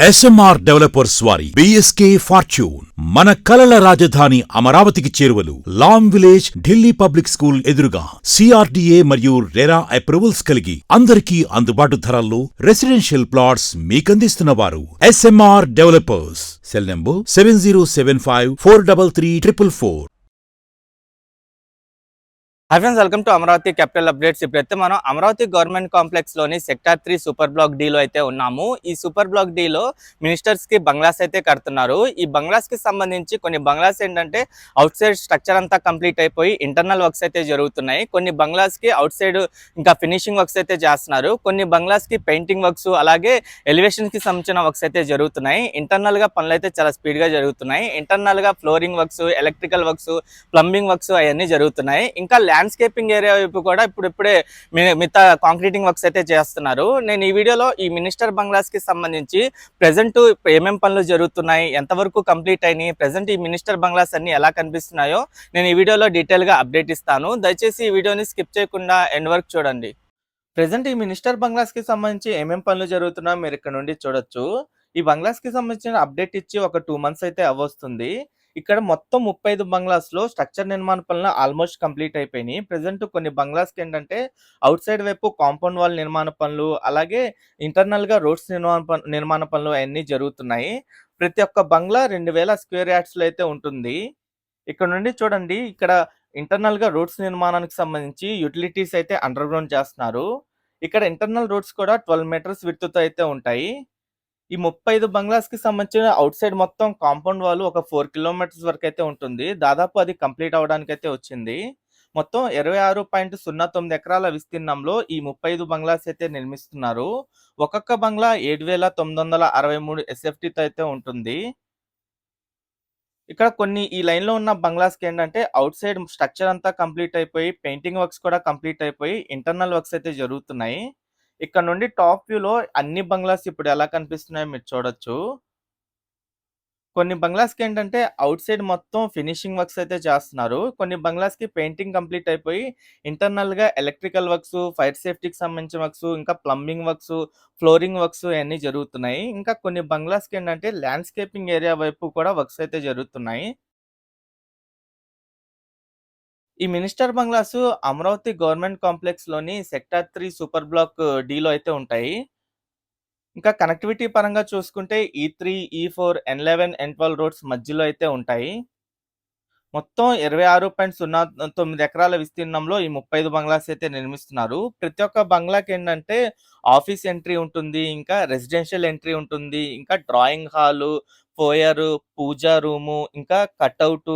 SMR developers వారి BSK fortune మన కలల రాజధాని అమరావతికి చేరువలు Lam village Delhi public school ఎదురుగా సిఆర్డీఏ మరియు రెరా అప్రూవల్స్ కలిగి అందరికీ అందుబాటు ధరల్లో రెసిడెన్షియల్ ప్లాట్స్ మీకందిస్తున్నవారు SMR developers. Cell number 7075433444. Hi friends, welcome to Amaravati capital updates. ఇప్పుడైతే మనం అమరావతి గవర్నమెంట్ కాంప్లెక్స్ లోని సెక్టార్ 3 సూపర్ బ్లాక్ డి లో అయితే ఉన్నాము. ఈ సూపర్ బ్లాక్ డి లో మినిస్టర్స్ కి బంగ్లాస్ అయితే కడుతున్నారు. ఈ బంగ్లాస్ కి సంబంధించి కొన్ని బంగ్లాస్ ఏంటంటే అవుట్ సైడ్ స్ట్రక్చర్ అంతా కంప్లీట్ అయిపోయి ఇంటర్నల్ వర్క్స్ అయితే జరుగుతున్నాయి. కొన్ని బంగ్లాస్ కి అవుట్ సైడ్ ఇంకా ఫినిషింగ్ వర్క్స్ అయితే చేస్తున్నారు. కొన్ని బంగ్లాస్ కి పెయింటింగ్ వర్క్స్ అలాగే ఎలివేషన్ కి సంబంధించిన వర్క్స్ అయితే జరుగుతున్నాయి. ఇంటర్నల్ గా పనులు అయితే చాలా స్పీడ్ గా జరుగుతున్నాయి. ఇంటర్నల్ గా flooring works, electrical works, plumbing works అవన్నీ జరుగుతున్నాయి. ఇంకా ల్యాండ్స్కేపింగ్ ఏరియా వైపు కూడా ఇప్పుడే మిగతా కాంక్రీటింగ్ వర్క్స్ అయితే చేస్తున్నారు. నేను ఈ వీడియోలో ఈ మినిస్టర్ బంగ్లాస్ కి సంబంధించి ప్రెసెంట్ ఏమేం పనులు జరుగుతున్నాయి, ఎంతవరకు కంప్లీట్ అయినాయి, ప్రెసెంట్ ఈ మినిస్టర్ బంగ్లాస్ అన్ని ఎలా కనిపిస్తున్నాయో నేను ఈ వీడియోలో డీటెయిల్ గా అప్డేట్ ఇస్తాను. దయచేసి ఈ వీడియోని స్కిప్ చేయకుండా ఎండ్ వరకు చూడండి. ప్రెసెంట్ ఈ మినిస్టర్ బంగ్లాస్ కి సంబంధించి ఏమేం పనులు జరుగుతున్నాయో మీరు ఇక్కడ నుండి చూడొచ్చు. ఈ బంగ్లాస్ కి సంబంధించిన అప్డేట్ ఇచ్చి ఒక 2 months అయితే అవ్వొస్తుంది. ఇక్కడ మొత్తం 35 బంగ్లాస్ లో స్ట్రక్చర్ నిర్మాణ పనులు ఆల్మోస్ట్ కంప్లీట్ అయిపోయినాయి. ప్రెసెంట్ కొన్ని బంగ్లాస్ కి ఏంటంటే అవుట్ సైడ్ వైపు కాంపౌండ్ వాల్ నిర్మాణ పనులు అలాగే ఇంటర్నల్ గా రోడ్స్ నిర్మాణ పనులు అవన్నీ జరుగుతున్నాయి. ప్రతి ఒక్క బంగ్లా 2000 స్క్వేర్ యార్డ్స్ లో అయితే ఉంటుంది. ఇక్కడ నుండి చూడండి, ఇక్కడ ఇంటర్నల్ గా రోడ్స్ నిర్మాణానికి సంబంధించి యూటిలిటీస్ అయితే అండర్ గ్రౌండ్ చేస్తున్నారు. ఇక్కడ ఇంటర్నల్ రోడ్స్ కూడా 12 meters విడ్త్ తో అయితే ఉంటాయి. ఈ 35 బంగ్లాస్ కి సంబంధించిన అవుట్ సైడ్ మొత్తం కాంపౌండ్ వాల్ ఒక 4 kilometers వరకు అయితే ఉంటుంది. దాదాపు అది కంప్లీట్ అవడానికి అయితే వచ్చింది. మొత్తం 26.09 ఎకరాల విస్తీర్ణంలో ఈ 35 బంగ్లాస్ అయితే నిర్మిస్తున్నారు. ఒక్కొక్క బంగ్లా 7,963 SFT తో అయితే ఉంటుంది. ఇక్కడ కొన్ని ఈ లైన్ లో ఉన్న బంగ్లాస్ కి ఏంటంటే అవుట్ సైడ్ స్ట్రక్చర్ అంతా కంప్లీట్ అయిపోయి పెయింటింగ్ వర్క్స్ కూడా కంప్లీట్ అయిపోయి ఇంటర్నల్ వర్క్స్ అయితే జరుగుతున్నాయి. ఇక్కడ నుండి టాప్ వ్యూ లో అన్ని బంగ్లాస్ ఇప్పుడు ఎలా కనిపిస్తున్నాయో మీరు చూడొచ్చు. కొన్ని బంగ్లాస్ కి ఏంటంటే అవుట్ సైడ్ మొత్తం ఫినిషింగ్ వర్క్స్ అయితే చేస్తున్నారు. కొన్ని బంగ్లాస్ కి పెయింటింగ్ కంప్లీట్ అయిపోయి ఇంటర్నల్ గా ఎలక్ట్రికల్ వర్క్స్, ఫైర్ సేఫ్టీకి సంబంధించిన వర్క్స్, ఇంకా ప్లంబింగ్ వర్క్స్, ఫ్లోరింగ్ వర్క్స్ అన్ని జరుగుతున్నాయి. ఇంకా కొన్ని బంగ్లాస్ కి ఏంటంటే ల్యాండ్స్కేపింగ్ ఏరియా వైపు కూడా వర్క్స్ అయితే జరుగుతున్నాయి. ఈ minister bungalows Amaravati government complex లోని సెక్టార్ 3 సూపర్ బ్లాక్ డి లో అయితే ఉంటాయి. ఇంకా కనెక్టివిటీ పరంగా చూసుకుంటే E3, E4, N11, N12 roads మధ్యలో అయితే ఉంటాయి. మొత్తం 26.09 ఎకరాల విస్తీర్ణంలో ఈ 35 బంగ్లాస్ అయితే నిర్మిస్తున్నారు. ప్రతి ఒక్క బంగ్లాకి ఏంటంటే ఆఫీస్ ఎంట్రీ ఉంటుంది, ఇంకా రెసిడెన్షియల్ ఎంట్రీ ఉంటుంది, ఇంకా డ్రాయింగ్ హాలు, ఫోయర్, పూజా రూము, ఇంకా cutout,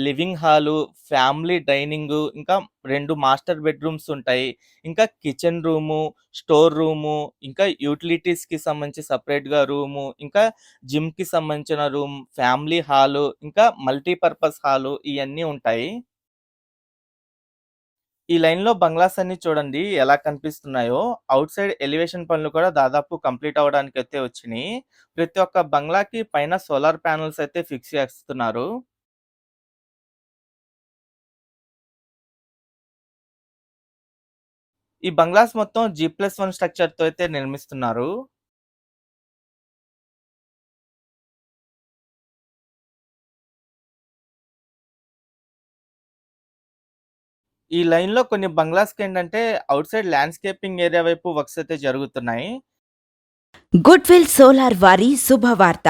living hall, family dining, ఇంకా 2 మాస్టర్ బెడ్రూమ్స్ ఉంటాయి. ఇంకా కిచెన్ రూము, స్టోర్ రూము, ఇంకా యూటిలిటీస్ కి సంబంధించి సపరేట్ గా రూము, ఇంకా జిమ్ కి సంబంధించిన రూమ్, ఫ్యామిలీ హాలు, ఇంకా మల్టీపర్పస్ హాలు ఇవన్నీ ఉంటాయి. ఈ లైన్ లో బంగ్లాస్ అన్ని చూడండి ఎలా కనిపిస్తున్నాయో. అవుట్ సైడ్ ఎలివేషన్ పనులు కూడా దాదాపు కంప్లీట్ అవడానికి అయితే వచ్చినాయి. ప్రతి ఒక్క బంగ్లాకి పైన సోలార్ ప్యానల్స్ అయితే ఫిక్స్ చేస్తున్నారు. ఈ బంగ్లాస్ మొత్తం G+1 స్ట్రక్చర్ తో అయితే నిర్మిస్తున్నారు. ఈ లైన్ లో కొన్ని బంగ్లాస్ కి ఏంటంటే అవుట్ సైడ్ ల్యాండ్స్కేపింగ్ ఏరియా వైపు వర్క్స్ అయితే జరుగుతున్నాయి. గుడ్విల్ సోలార్ వారి శుభవార్త.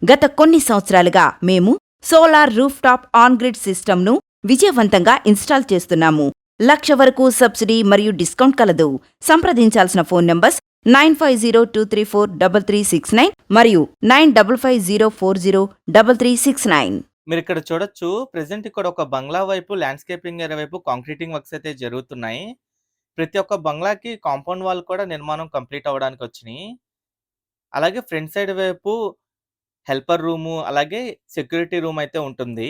గత కొన్ని సంవత్సరాలుగా మేము solar roof top on grid సిస్టమ్ను విజయవంతంగా ఇన్స్టాల్ చేస్తున్నాము. 1,00,000 వరకు సబ్సిడీ మరియు డిస్కౌంట్ కలదు. సంప్రదించాల్సిన ఫోన్ నంబర్స్ 9550343369 మరియు 9550403369. మీరు ఇక్కడ చూడొచ్చు, ప్రెసెంట్ ఇక్కడ ఒక బంగ్లా వైపు ల్యాండ్స్కేపింగ్ ఏరియా వైపు కాంక్రీటింగ్ వర్క్స్ అయితే జరుగుతున్నాయి. ప్రతి ఒక్క బంగ్లాకి కాంపౌండ్ వాల్ కూడా నిర్మాణం కంప్లీట్ అవ్వడానికి వచ్చినాయి. అలాగే ఫ్రంట్ సైడ్ వైపు హెల్పర్ రూము అలాగే సెక్యూరిటీ రూమ్ అయితే ఉంటుంది.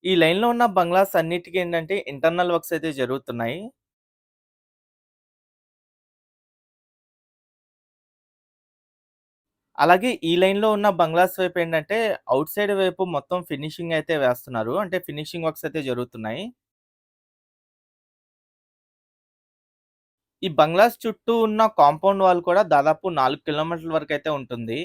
ఈ లైన్ లో ఉన్న బంగ్లాస్ అన్నిటికీ ఏంటంటే ఇంటర్నల్ వర్క్స్ అయితే జరుగుతున్నాయి. అలాగే ఈ లైన్ లో ఉన్న బంగ్లాస్ వైపు ఏంటంటే అవుట్ సైడ్ వైపు మొత్తం ఫినిషింగ్ అయితే వేస్తున్నారు. అంటే ఫినిషింగ్ వర్క్స్ అయితే జరుగుతున్నాయి. ఈ బంగ్లాస్ చుట్టూ ఉన్న కాంపౌండ్ వాల్ కూడా దాదాపు 4 కిలోమీటర్ల వరకైతే ఉంటుంది.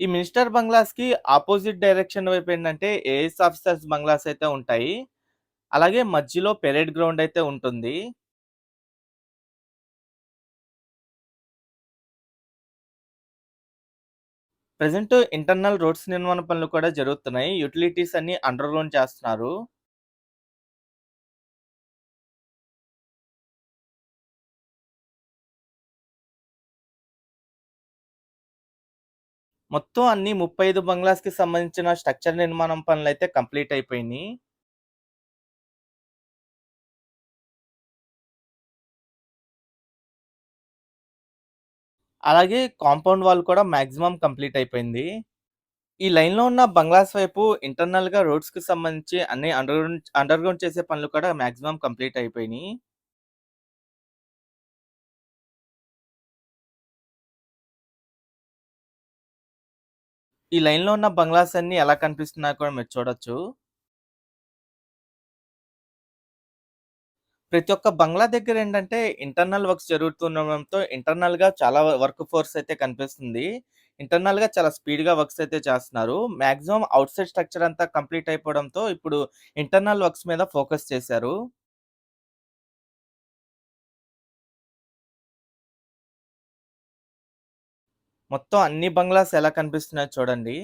ఈ మినిస్టర్ బంగ్లాస్‌కి అపోజిట్ డైరెక్షన్ వైపు ఏంటంటే ఏఎస్ ఆఫీసర్స్ బంగ్లాస్ అయితే ఉంటాయి. అలాగే మధ్యలో పెరేడ్ గ్రౌండ్ అయితే ఉంటుంది. ప్రెజెంట్ ఇంటర్నల్ రోడ్స్ నిర్మాణ పనులు కూడా జరుగుతున్నాయి. యుటిలిటీస్ అన్ని అండర్ గ్రౌండ్ చేస్తున్నారు. మొత్తం అన్ని 35 బంగ్లాస్‌కి సంబంధించిన స్ట్రక్చర్ నిర్మాణం పనులైతే కంప్లీట్ అయిపోయినియి. అలాగే కాంపౌండ్ వాల్ కూడా మాక్సిమం కంప్లీట్ అయిపోయింది. ఈ లైన్‌లో ఉన్న బంగ్లాస్ వైపు ఇంటర్నల్‌గా రోడ్స్‌కి సంబంధించి అన్ని అండర్ గ్రౌండ్ చేసే పనులు కూడా మాక్సిమం కంప్లీట్ అయిపోయినియి. ఈ లైన్‌లో ఉన్న బంగ్లాస్ అన్నీ ఎలా కనిపిస్తున్నాయో కూడా మీరు చూడొచ్చు. ప్రతి ఒక్క బంగ్లా దగ్గర ఏంటంటే ఇంటర్నల్ వర్క్స్ జరుగుతుండడంతో ఇంటర్నల్‌గా చాలా వర్క్ ఫోర్స్ అయితే కనిపిస్తుంది. ఇంటర్నల్‌గా చాలా స్పీడ్‌గా వర్క్స్ అయితే చేస్తున్నారు. మాక్సిమం ఔట్‌సైడ్ స్ట్రక్చర్ అంతా కంప్లీట్ అయిపోవడంతో ఇప్పుడు ఇంటర్నల్ వర్క్స్ మీద ఫోకస్ చేశారు. మొత్తం అన్ని బంగ్లాస్ ఎలా కనిపిస్తున్నాయో చూడండి.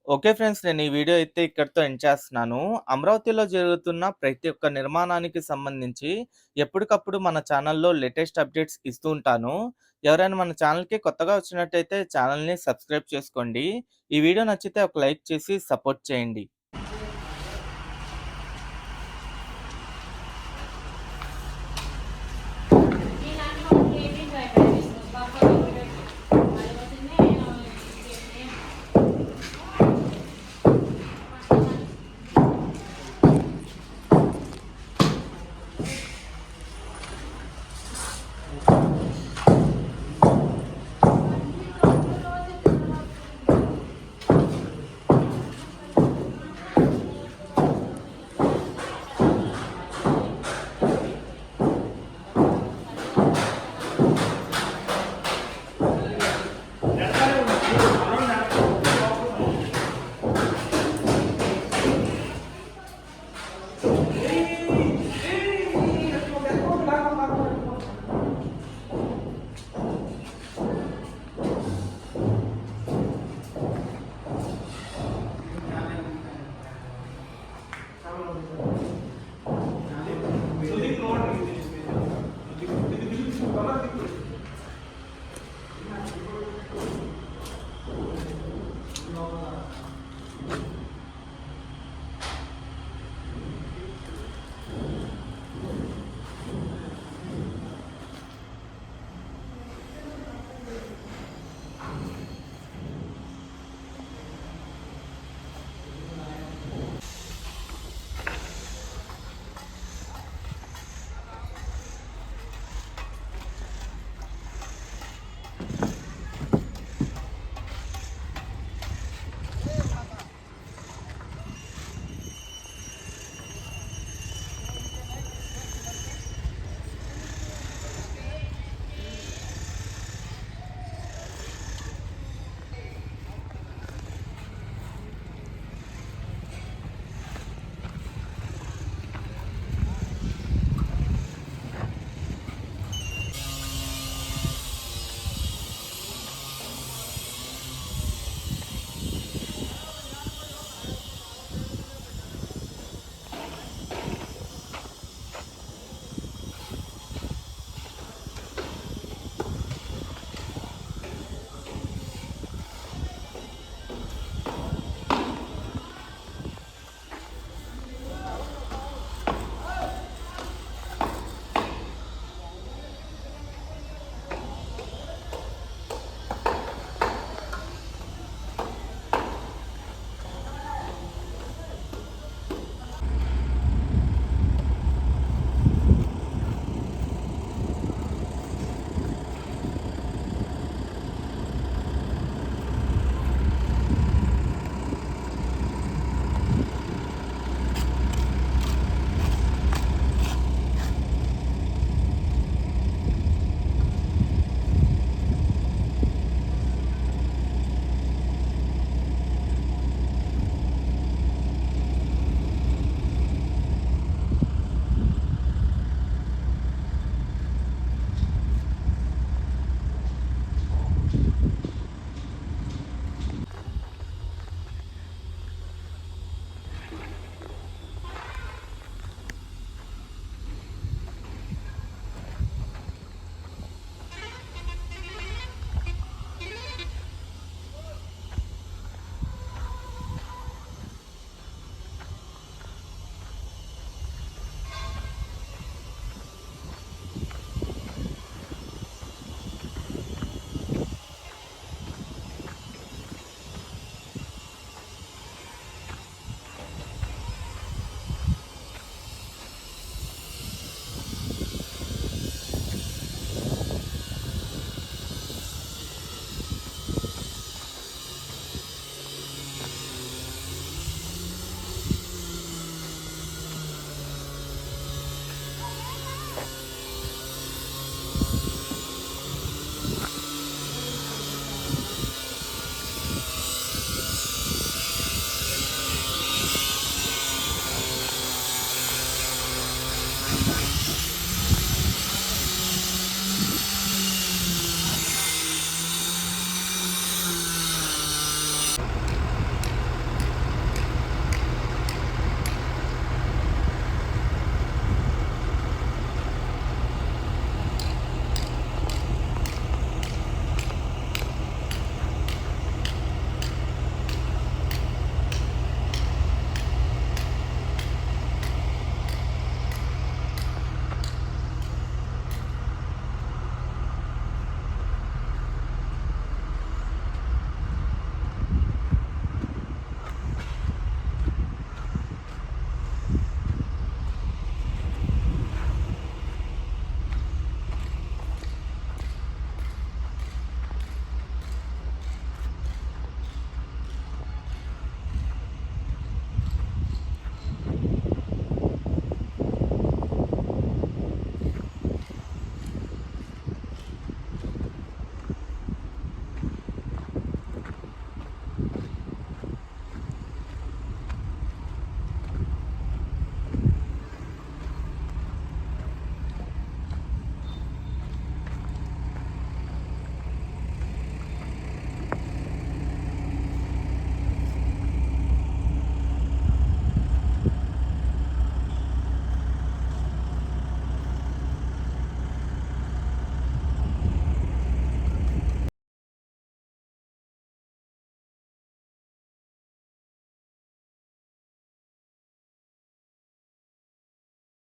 ఓకే ఫ్రెండ్స్, నేను ఈ వీడియో అయితే ఇక్కడితో ఎండ్ చేస్తున్నాను. అమరావతిలో జరుగుతున్న ప్రతి ఒక్క నిర్మాణానికి సంబంధించి ఎప్పటికప్పుడు మన ఛానల్‌లో లేటెస్ట్ అప్డేట్స్ ఇస్తూ ఉంటాను. ఎవరైనా మన ఛానల్‌కి కొత్తగా వచ్చినట్టయితే ఛానల్‌ని సబ్స్క్రైబ్ చేసుకోండి. ఈ వీడియో నచ్చితే ఒక లైక్ చేసి సపోర్ట్ చేయండి.